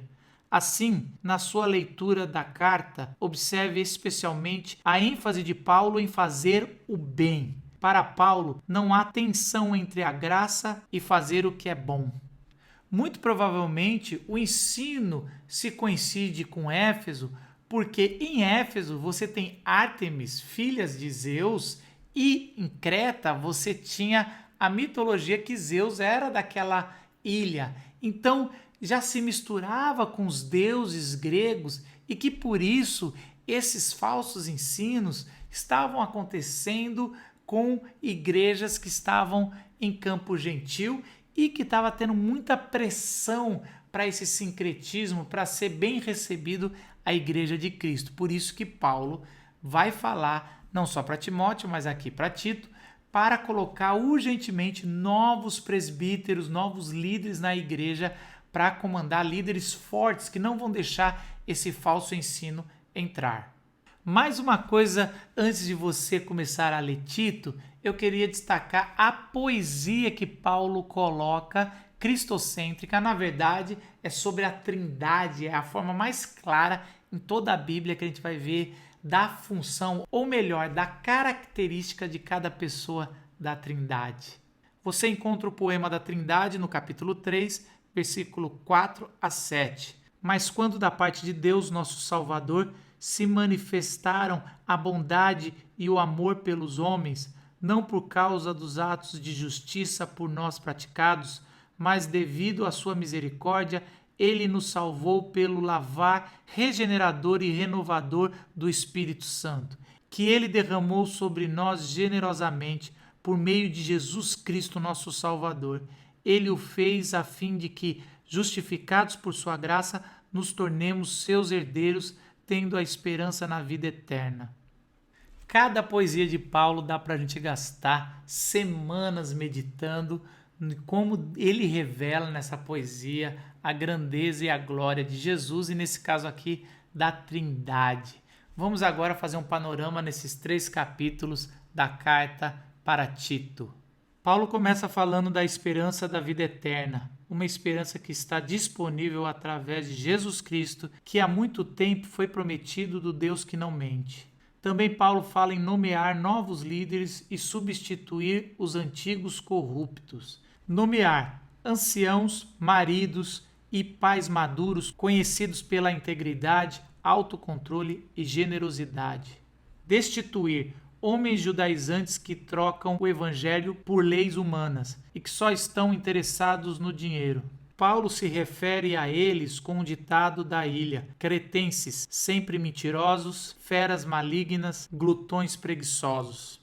Assim, na sua leitura da carta, observe especialmente a ênfase de Paulo em fazer o bem. Para Paulo, não há tensão entre a graça e fazer o que é bom. Muito provavelmente, o ensino se coincide com Éfeso, porque em Éfeso você tem Ártemis, filhas de Zeus, e em Creta você tinha a mitologia que Zeus era daquela ilha. Então já se misturava com os deuses gregos e que por isso esses falsos ensinos estavam acontecendo com igrejas que estavam em campo gentil e que estava tendo muita pressão para esse sincretismo, para ser bem recebido a igreja de Cristo. Por isso que Paulo vai falar, não só para Timóteo, mas aqui para Tito, para colocar urgentemente novos presbíteros, novos líderes na igreja, para comandar líderes fortes que não vão deixar esse falso ensino entrar. Mais uma coisa, antes de você começar a ler Tito, eu queria destacar a poesia que Paulo coloca, cristocêntrica. Na verdade, é sobre a Trindade, é a forma mais clara em toda a Bíblia que a gente vai ver da função, ou melhor, da característica de cada pessoa da Trindade. Você encontra o poema da Trindade no capítulo 3, versículo 4 a 7. Mas quando da parte de Deus, nosso Salvador, se manifestaram a bondade e o amor pelos homens, não por causa dos atos de justiça por nós praticados, mas devido à sua misericórdia, ele nos salvou pelo lavar regenerador e renovador do Espírito Santo, que ele derramou sobre nós generosamente por meio de Jesus Cristo, nosso Salvador. Ele o fez a fim de que, justificados por sua graça, nos tornemos seus herdeiros, tendo a esperança na vida eterna. Cada poesia de Paulo dá para a gente gastar semanas meditando como ele revela nessa poesia a grandeza e a glória de Jesus e, nesse caso aqui, da Trindade. Vamos agora fazer um panorama nesses 3 capítulos da carta para Tito. Paulo começa falando da esperança da vida eterna, uma esperança que está disponível através de Jesus Cristo, que há muito tempo foi prometido do Deus que não mente. Também Paulo fala em nomear novos líderes e substituir os antigos corruptos. Nomear anciãos, maridos e pais maduros conhecidos pela integridade, autocontrole e generosidade. Destituir homens judaizantes que trocam o evangelho por leis humanas e que só estão interessados no dinheiro. Paulo se refere a eles com um ditado da ilha: cretenses, sempre mentirosos, feras malignas, glutões preguiçosos.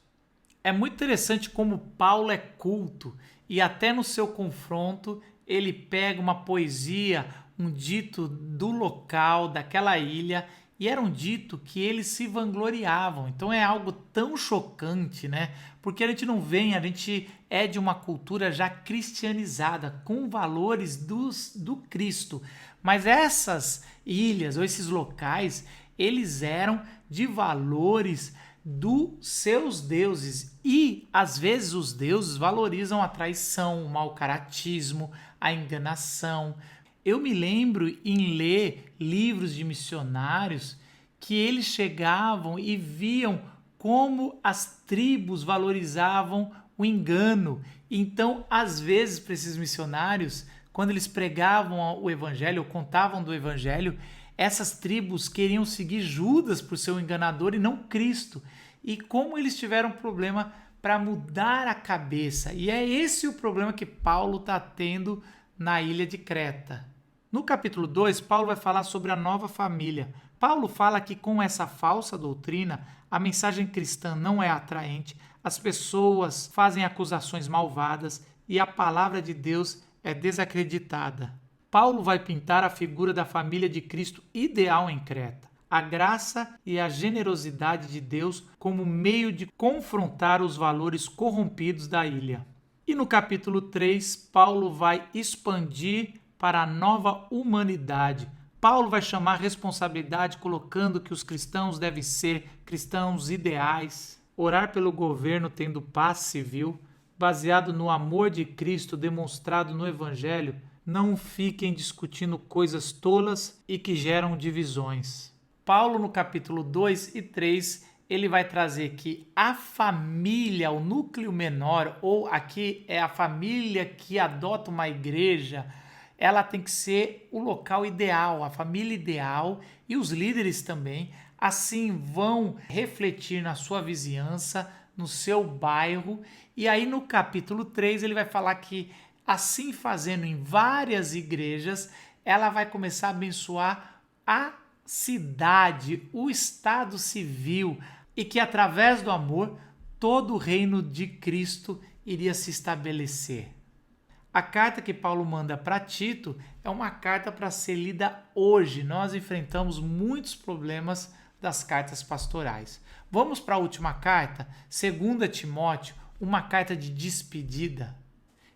É muito interessante como Paulo é culto e até no seu confronto ele pega uma poesia, um dito do local, daquela ilha, e era um dito que eles se vangloriavam. Então é algo tão chocante, né? Porque a gente não vem, a gente é de uma cultura já cristianizada, com valores do Cristo. Mas essas ilhas ou esses locais, eles eram de valores dos seus deuses. E às vezes os deuses valorizam a traição, o mau caratismo, a enganação. Eu me lembro em ler livros de missionários que eles chegavam e viam como as tribos valorizavam o engano. Então, às vezes, para esses missionários, quando eles pregavam o evangelho ou contavam do evangelho, essas tribos queriam seguir Judas por ser o enganador e não Cristo. E como eles tiveram problema para mudar a cabeça. E é esse o problema que Paulo está tendo na ilha de Creta. No capítulo 2, Paulo vai falar sobre a nova família. Paulo fala que com essa falsa doutrina, a mensagem cristã não é atraente, as pessoas fazem acusações malvadas e a palavra de Deus é desacreditada. Paulo vai pintar a figura da família de Cristo ideal em Creta, a graça e a generosidade de Deus como meio de confrontar os valores corrompidos da ilha. E no capítulo 3, Paulo vai expandir para a nova humanidade. Paulo vai chamar a responsabilidade colocando que os cristãos devem ser cristãos ideais, orar pelo governo tendo paz civil, baseado no amor de Cristo demonstrado no Evangelho. Não fiquem discutindo coisas tolas e que geram divisões. Paulo, no capítulo 2 e 3, ele vai trazer que a família, o núcleo menor, ou aqui é a família que adota uma igreja, ela tem que ser o local ideal, a família ideal, e os líderes também, assim vão refletir na sua vizinhança, no seu bairro. E aí no capítulo 3 ele vai falar que assim fazendo em várias igrejas, ela vai começar a abençoar a cidade, o estado civil, e que através do amor todo o reino de Cristo iria se estabelecer. A carta que Paulo manda para Tito é uma carta para ser lida hoje. Nós enfrentamos muitos problemas das cartas pastorais. Vamos para a última carta, 2 Timóteo, uma carta de despedida.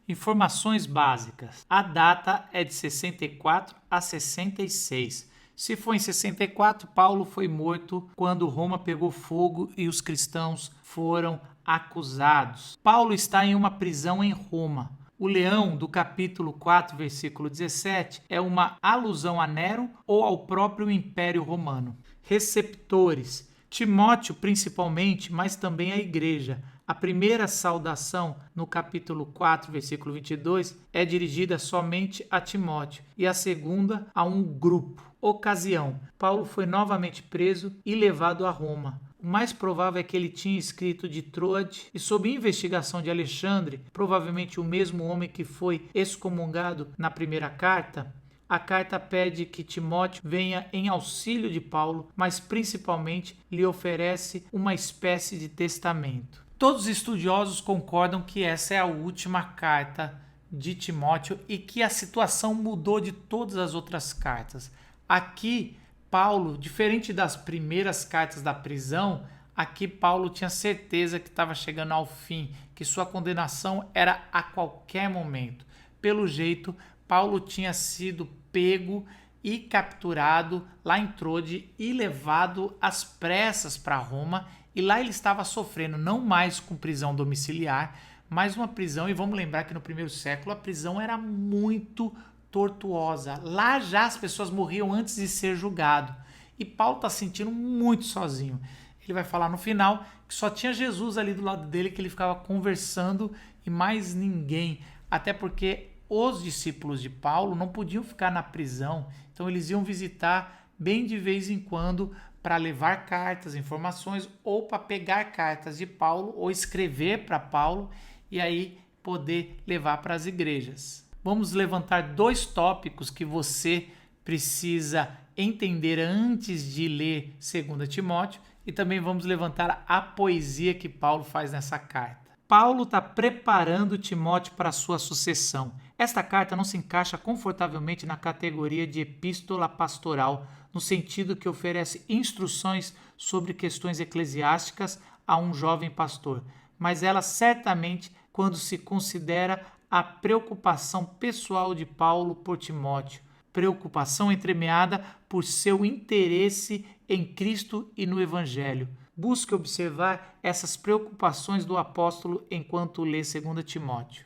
Informações básicas. A data é de 64 a 66. Se for em 64, Paulo foi morto quando Roma pegou fogo e os cristãos foram acusados. Paulo está em uma prisão em Roma. O leão do capítulo 4, versículo 17, é uma alusão a Nero ou ao próprio Império Romano. Receptores. Timóteo principalmente, mas também a igreja. A primeira saudação, no capítulo 4, versículo 22, é dirigida somente a Timóteo e a segunda a um grupo. Ocasião. Paulo foi novamente preso e levado a Roma. O mais provável é que ele tinha escrito de Troade e, sob investigação de Alexandre, provavelmente o mesmo homem que foi excomungado na primeira carta, a carta pede que Timóteo venha em auxílio de Paulo, mas principalmente lhe oferece uma espécie de testamento. Todos os estudiosos concordam que essa é a última carta de Timóteo e que a situação mudou de todas as outras cartas. Aqui, Paulo, diferente das primeiras cartas da prisão, aqui Paulo tinha certeza que estava chegando ao fim, que sua condenação era a qualquer momento. Pelo jeito, Paulo tinha sido pego e capturado lá em Troade e levado às pressas para Roma, e lá ele estava sofrendo não mais com prisão domiciliar, mas uma prisão, e vamos lembrar que no primeiro século a prisão era muito tortuosa. Lá já as pessoas morriam antes de ser julgado. E Paulo está se sentindo muito sozinho. Ele vai falar no final que só tinha Jesus ali do lado dele, que ele ficava conversando e mais ninguém. Até porque os discípulos de Paulo não podiam ficar na prisão. Então eles iam visitar bem de vez em quando para levar cartas, informações, ou para pegar cartas de Paulo ou escrever para Paulo e aí poder levar para as igrejas. vamos levantar 2 tópicos que você precisa entender antes de ler 2 Timóteo e também vamos levantar a poesia que Paulo faz nessa carta. Paulo está preparando Timóteo para a sua sucessão. Esta carta não se encaixa confortavelmente na categoria de epístola pastoral, no sentido que oferece instruções sobre questões eclesiásticas a um jovem pastor, mas ela certamente, quando se considera a preocupação pessoal de Paulo por Timóteo, preocupação entremeada por seu interesse em Cristo e no Evangelho. Busque observar essas preocupações do apóstolo enquanto lê 2 Timóteo.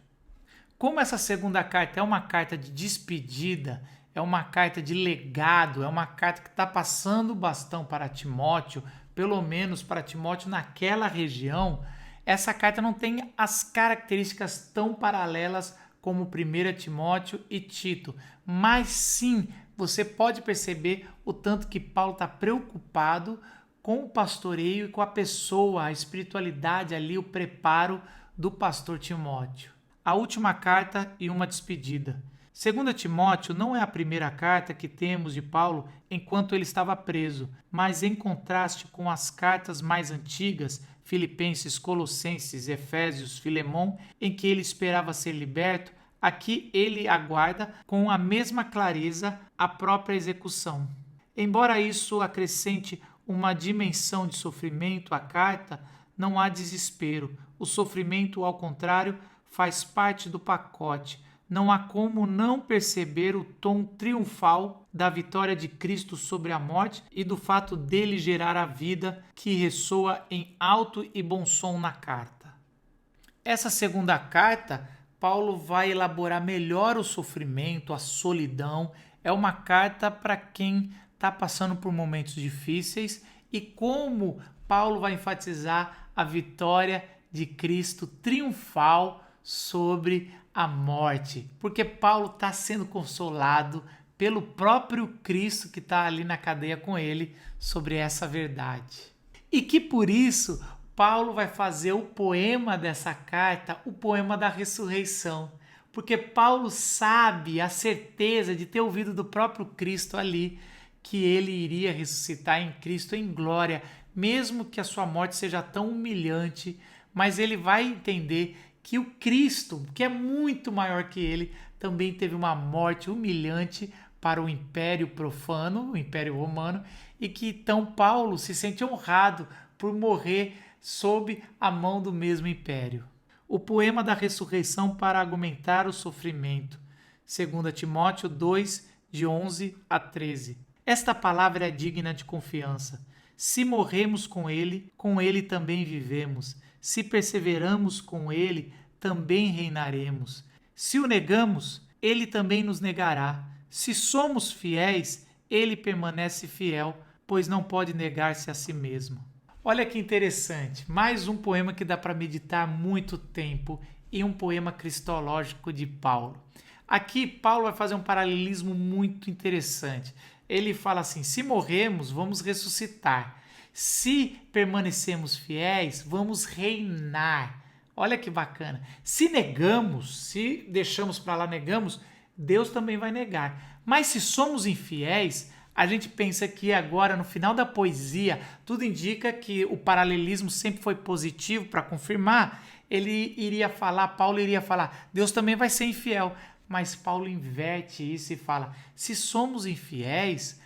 Como essa segunda carta é uma carta de despedida, é uma carta de legado, é uma carta que está passando o bastão para Timóteo, pelo menos para Timóteo naquela região, essa carta não tem as características tão paralelas como 1 Timóteo e Tito, mas sim, você pode perceber o tanto que Paulo está preocupado com o pastoreio e com a pessoa, a espiritualidade ali, o preparo do pastor Timóteo. A última carta e uma despedida. 2 Timóteo não é a primeira carta que temos de Paulo enquanto ele estava preso, mas em contraste com as cartas mais antigas, Filipenses, Colossenses, Efésios, Filemão, em que ele esperava ser liberto, aqui ele aguarda com a mesma clareza a própria execução. Embora isso acrescente uma dimensão de sofrimento à carta, não há desespero. O sofrimento, ao contrário, faz parte do pacote. Não há como não perceber o tom triunfal da vitória de Cristo sobre a morte e do fato dele gerar a vida que ressoa em alto e bom som na carta. Essa segunda carta, Paulo vai elaborar melhor o sofrimento, a solidão. É uma carta para quem está passando por momentos difíceis e como Paulo vai enfatizar a vitória de Cristo triunfal sobre a morte, porque Paulo está sendo consolado pelo próprio Cristo que está ali na cadeia com ele sobre essa verdade. E que por isso Paulo vai fazer o poema dessa carta, o poema da ressurreição, porque Paulo sabe a certeza de ter ouvido do próprio Cristo ali que ele iria ressuscitar em Cristo em glória, mesmo que a sua morte seja tão humilhante, mas ele vai entender que o Cristo, que é muito maior que ele, também teve uma morte humilhante para o Império Profano, o Império Romano, e que então Paulo se sente honrado por morrer sob a mão do mesmo império. O poema da ressurreição para argumentar o sofrimento, 2 Timóteo 2, de 11 a 13. Esta palavra é digna de confiança. Se morremos com ele também vivemos. Se perseveramos com ele, também reinaremos. Se o negamos, ele também nos negará. Se somos fiéis, ele permanece fiel, pois não pode negar-se a si mesmo. Olha que interessante, mais um poema que dá para meditar muito tempo e um poema cristológico de Paulo. Aqui Paulo vai fazer um paralelismo muito interessante. Ele fala assim: se morremos, vamos ressuscitar. Se permanecemos fiéis, vamos reinar. Olha que bacana. Se negamos, se deixamos para lá, negamos, Deus também vai negar. Mas se somos infiéis, a gente pensa que agora, no final da poesia, tudo indica que o paralelismo sempre foi positivo para confirmar. Paulo iria falar, Deus também vai ser infiel. Mas Paulo inverte isso e fala, se somos infiéis,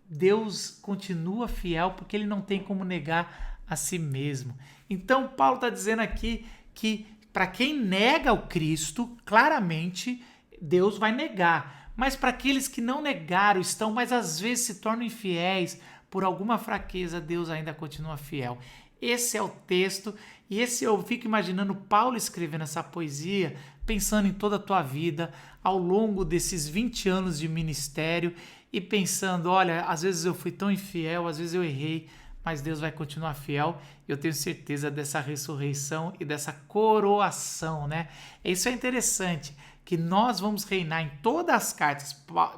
Deus continua fiel porque ele não tem como negar a si mesmo. Então Paulo está dizendo aqui que para quem nega o Cristo, claramente Deus vai negar. Mas para aqueles que não negaram, mas às vezes se tornam infiéis por alguma fraqueza, Deus ainda continua fiel. Esse é o texto e eu fico imaginando Paulo escrevendo essa poesia, pensando em toda a tua vida, ao longo desses 20 anos de ministério e pensando, olha, às vezes eu fui tão infiel, às vezes eu errei, mas Deus vai continuar fiel. Eu tenho certeza dessa ressurreição e dessa coroação, né? Isso é interessante, que nós vamos reinar em todas as cartas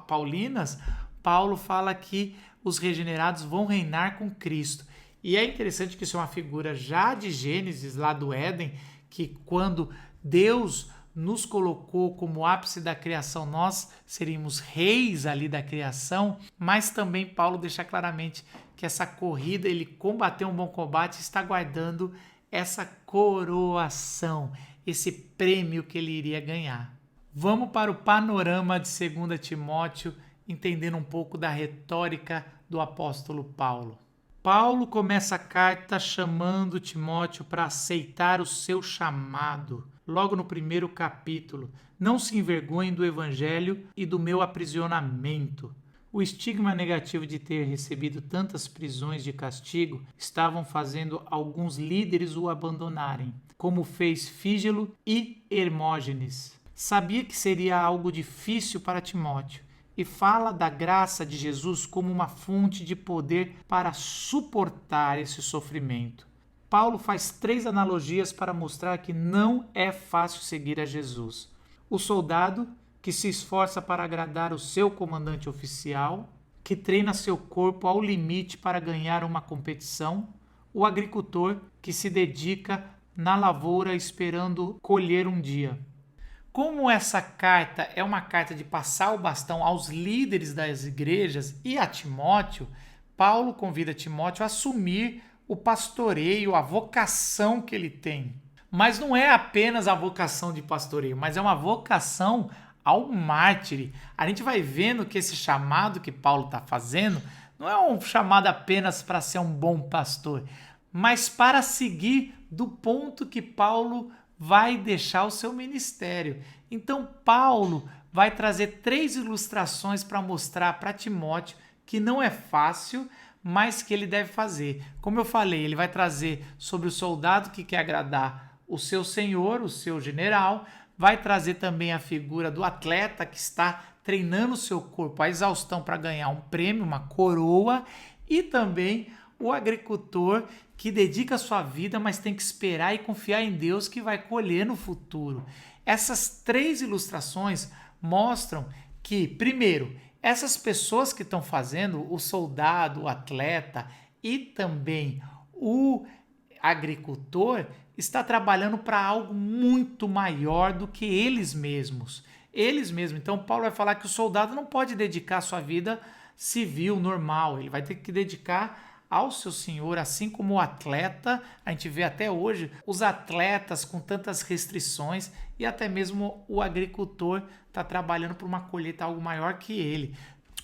paulinas. Paulo fala que os regenerados vão reinar com Cristo. E é interessante que isso é uma figura já de Gênesis, lá do Éden, que quando Deus nos colocou como ápice da criação, nós seríamos reis ali da criação, mas também Paulo deixa claramente que essa corrida, ele combateu um bom combate, está guardando essa coroação, esse prêmio que ele iria ganhar. Vamos para o panorama de 2 Timóteo, entendendo um pouco da retórica do apóstolo Paulo. Paulo começa a carta chamando Timóteo para aceitar o seu chamado. Logo no primeiro capítulo, não se envergonhem do evangelho e do meu aprisionamento. O estigma negativo de ter recebido tantas prisões de castigo estavam fazendo alguns líderes o abandonarem, como fez Fígelo e Hermógenes. Sabia que seria algo difícil para Timóteo e fala da graça de Jesus como uma fonte de poder para suportar esse sofrimento. Paulo faz 3 analogias para mostrar que não é fácil seguir a Jesus. O soldado, que se esforça para agradar o seu comandante oficial, que treina seu corpo ao limite para ganhar uma competição, o agricultor, que se dedica na lavoura esperando colher um dia. Como essa carta é uma carta de passar o bastão aos líderes das igrejas e a Timóteo, Paulo convida Timóteo a assumir o pastoreio, a vocação que ele tem. Mas não é apenas a vocação de pastoreio, mas é uma vocação ao mártire. A gente vai vendo que esse chamado que Paulo está fazendo não é um chamado apenas para ser um bom pastor, mas para seguir do ponto que Paulo vai deixar o seu ministério. Então, Paulo vai trazer 3 ilustrações para mostrar para Timóteo que não é fácil, mas que ele deve fazer. Como eu falei, ele vai trazer sobre o soldado que quer agradar o seu senhor, o seu general, vai trazer também a figura do atleta que está treinando o seu corpo à exaustão para ganhar um prêmio, uma coroa, e também o agricultor que dedica a sua vida, mas tem que esperar e confiar em Deus que vai colher no futuro. Essas 3 ilustrações mostram que, primeiro, essas pessoas que estão fazendo, o soldado, o atleta e também o agricultor, está trabalhando para algo muito maior do que eles mesmos. Então, Paulo vai falar que o soldado não pode dedicar a sua vida civil, normal. Ele vai ter que dedicar ao seu senhor, assim como o atleta. A gente vê até hoje os atletas com tantas restrições e até mesmo o agricultor está trabalhando por uma colheita algo maior que ele.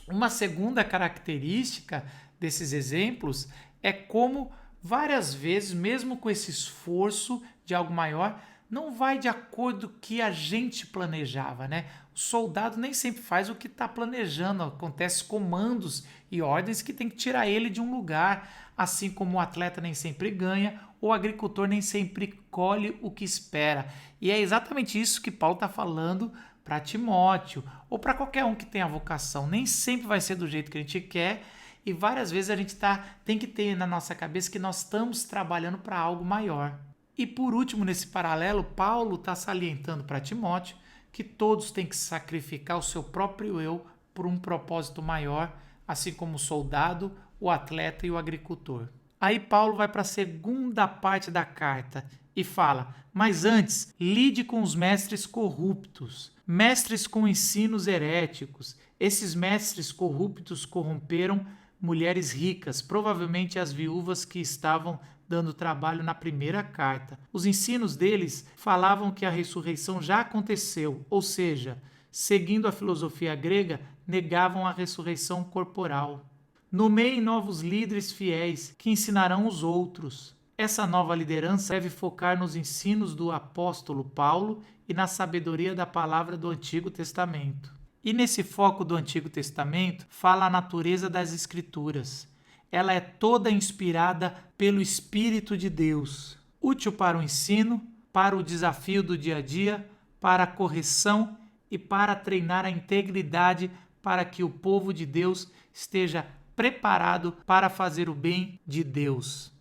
Uma segunda característica desses exemplos é como várias vezes, mesmo com esse esforço de algo maior, não vai de acordo com o que a gente planejava, né? O soldado nem sempre faz o que está planejando, acontece comandos e ordens que tem que tirar ele de um lugar, assim como o atleta nem sempre ganha, o agricultor nem sempre colhe o que espera. E é exatamente isso que Paulo está falando para Timóteo, ou para qualquer um que tenha vocação. Nem sempre vai ser do jeito que a gente quer, e várias vezes a gente tem que ter na nossa cabeça que nós estamos trabalhando para algo maior. E por último, nesse paralelo, Paulo está salientando para Timóteo que todos têm que sacrificar o seu próprio eu por um propósito maior, assim como o soldado, o atleta e o agricultor. Aí Paulo vai para a segunda parte da carta e fala: mas antes, lide com os mestres corruptos, mestres com ensinos heréticos. Esses mestres corruptos corromperam mulheres ricas, provavelmente as viúvas que estavam dando trabalho na primeira carta. Os ensinos deles falavam que a ressurreição já aconteceu, ou seja, seguindo a filosofia grega, negavam a ressurreição corporal. Nomeiem novos líderes fiéis que ensinarão os outros. Essa nova liderança deve focar nos ensinos do apóstolo Paulo e na sabedoria da palavra do Antigo Testamento. E nesse foco do Antigo Testamento, fala a natureza das Escrituras. Ela é toda inspirada pelo Espírito de Deus, útil para o ensino, para o desafio do dia a dia, para a correção e para treinar a integridade, para que o povo de Deus esteja preparado para fazer o bem de Deus.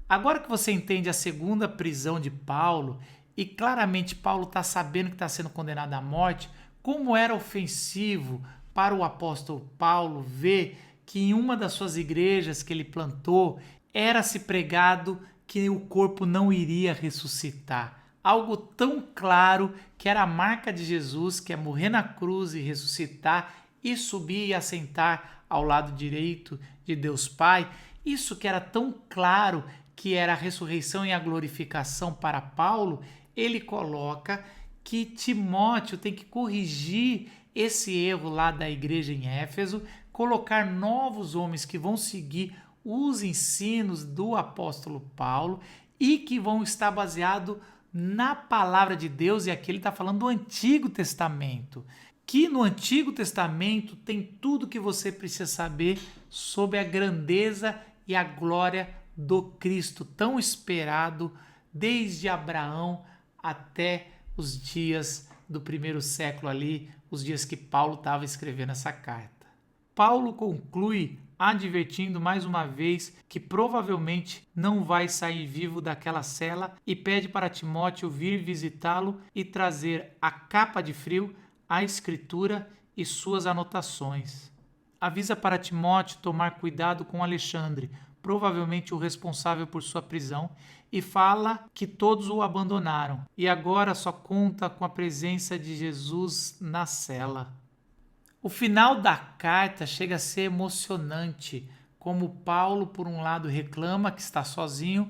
Agora que você entende a segunda prisão de Paulo, e claramente Paulo está sabendo que está sendo condenado à morte, como era ofensivo para o apóstolo Paulo ver que em uma das suas igrejas que ele plantou, era-se pregado que o corpo não iria ressuscitar. algo tão claro que era a marca de Jesus, que é morrer na cruz e ressuscitar e subir e assentar ao lado direito de Deus Pai. Isso que era tão claro que era a ressurreição e a glorificação para Paulo, ele coloca que Timóteo tem que corrigir esse erro lá da igreja em Éfeso, colocar novos homens que vão seguir os ensinos do apóstolo Paulo e que vão estar baseados na palavra de Deus, e aqui ele está falando do Antigo Testamento, que no Antigo Testamento tem tudo que você precisa saber sobre a grandeza e a glória do Cristo, tão esperado desde Abraão até os dias do primeiro século ali, os dias que Paulo estava escrevendo essa carta. Paulo conclui advertindo mais uma vez que provavelmente não vai sair vivo daquela cela e pede para Timóteo vir visitá-lo e trazer a capa de frio, a escritura e suas anotações. Avisa para Timóteo tomar cuidado com Alexandre, provavelmente o responsável por sua prisão, e fala que todos o abandonaram e agora só conta com a presença de Jesus na cela. O final da carta chega a ser emocionante, como Paulo, por um lado, reclama que está sozinho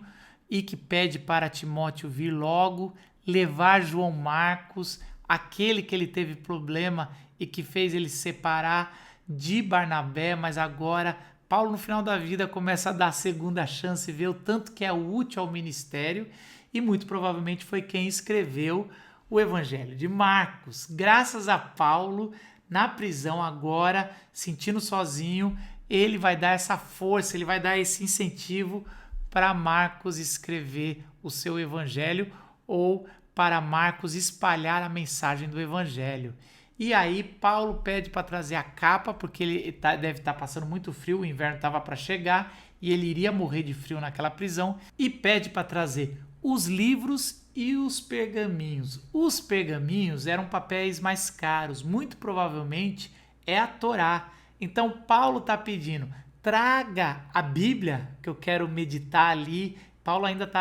e que pede para Timóteo vir logo, levar João Marcos, aquele que ele teve problema e que fez ele separar de Barnabé, mas agora Paulo, no final da vida, começa a dar a segunda chance, vê o tanto que é útil ao ministério e muito provavelmente foi quem escreveu o Evangelho de Marcos. Graças a Paulo, na prisão agora, sentindo sozinho, ele vai dar essa força, ele vai dar esse incentivo para Marcos escrever o seu evangelho ou para Marcos espalhar a mensagem do evangelho. E aí Paulo pede para trazer a capa, porque ele deve estar passando muito frio, o inverno estava para chegar e ele iria morrer de frio naquela prisão, e pede para trazer os livros e os pergaminhos. Os pergaminhos eram papéis mais caros, muito provavelmente é a Torá. Então Paulo está pedindo, traga a Bíblia, que eu quero meditar ali. Paulo ainda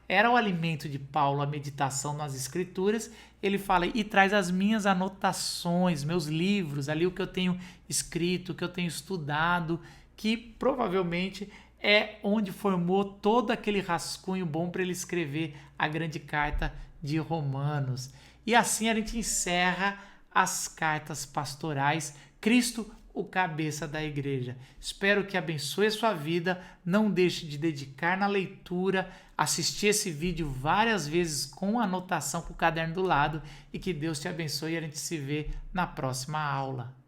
era o alimento de Paulo, a meditação nas escrituras. Ele fala, e traz as minhas anotações, meus livros, ali o que eu tenho escrito, o que eu tenho estudado, que provavelmente é onde formou todo aquele rascunho bom para ele escrever a grande carta de Romanos. E assim a gente encerra as cartas pastorais. Cristo, o cabeça da igreja. Espero que abençoe a sua vida. Não deixe de dedicar na leitura, assistir esse vídeo várias vezes com anotação, com o caderno do lado, e que Deus te abençoe e a gente se vê na próxima aula.